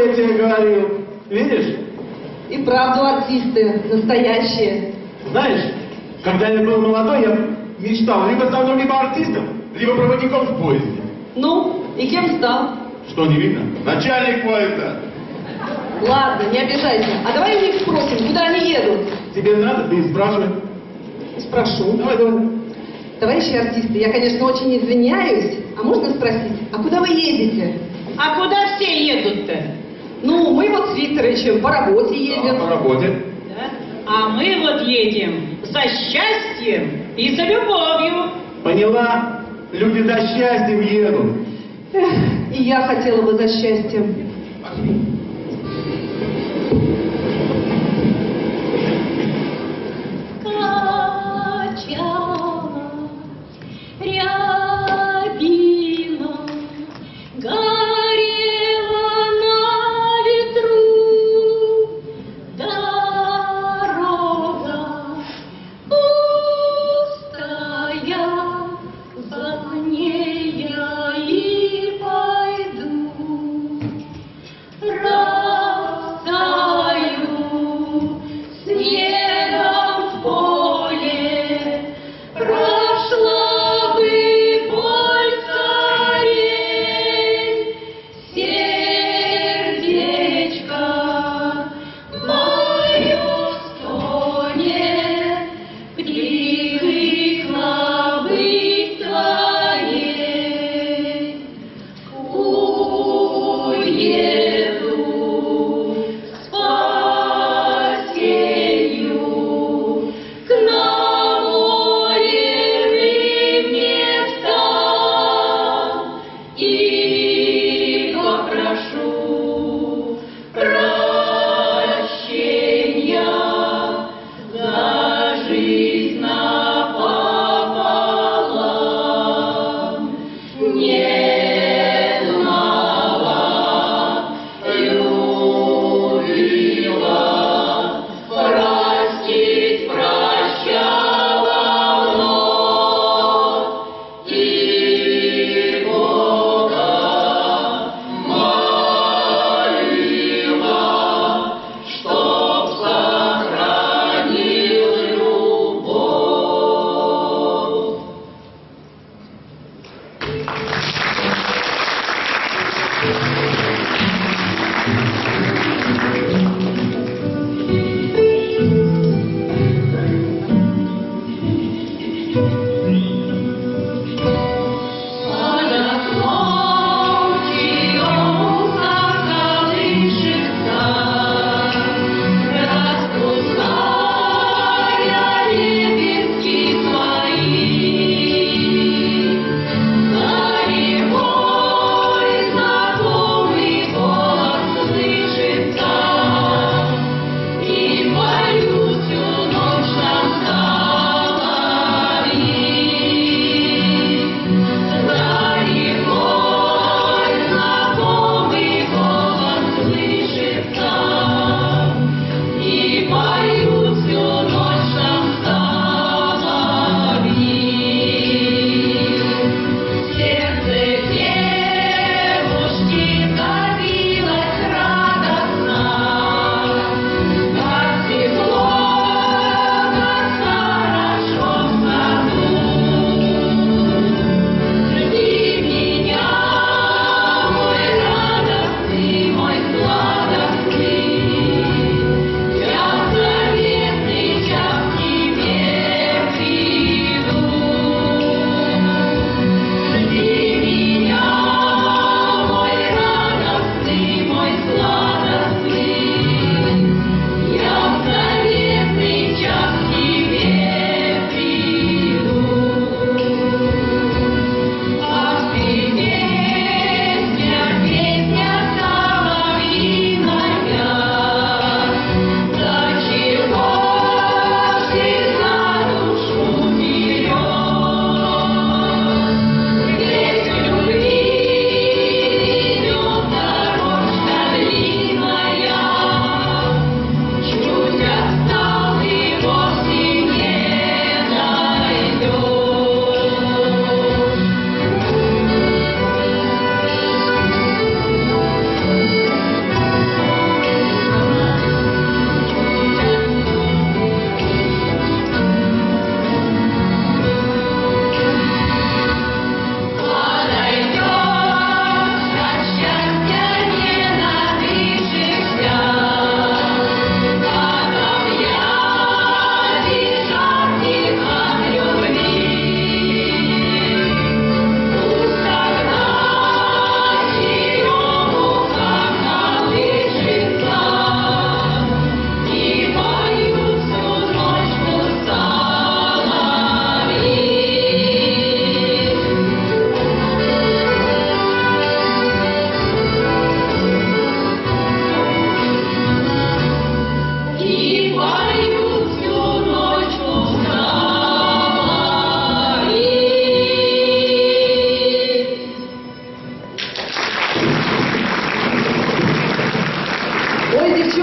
я тебе говорил. Видишь? И правду артисты, настоящие. Знаешь, когда я был молодой, я мечтал либо стать либо артистом, либо проводником в поезде. Ну, и кем стал? Что, не видно? Начальник поезда. Ладно, не обижайся. А давай у них спросим, куда они едут? Тебе надо, ты спрашивай. Спрошу. Давай, давай. Товарищи артисты, я, конечно, очень извиняюсь. А можно спросить, а куда вы едете? А куда все едут-то? Ну, мы вот с Викторовичем по работе Да, едем. по работе. Да? А мы вот едем за счастьем и за любовью. Поняла? Люди за счастьем едут. Эх, и я хотела бы за счастьем. Качала рябина, горела на ветру дорога пустая, за ней я и пойду. Растаял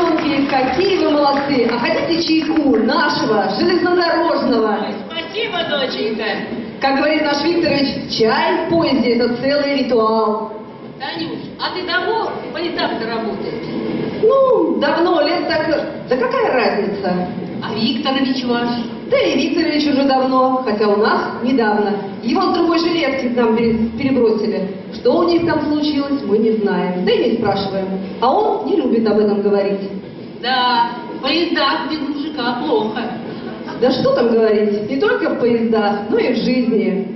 девчонки, какие вы молодцы! А хотите чайку нашего, железнодорожного? Ой, спасибо, доченька. Как говорит наш Викторович, чай в поезде – это целый ритуал. Танюш, а ты давно политак-то работаешь? Ну, давно, лет так... Да какая разница? А Викторович ваш? Да и Викторович уже давно, хотя у нас недавно. Его с другой железки к нам перебросили. Что у них там случилось, мы не знаем, да и не спрашиваем. А он не любит об этом говорить. Да, в поездах без мужика плохо. Да что там говорить, не только в поездах, но и в жизни.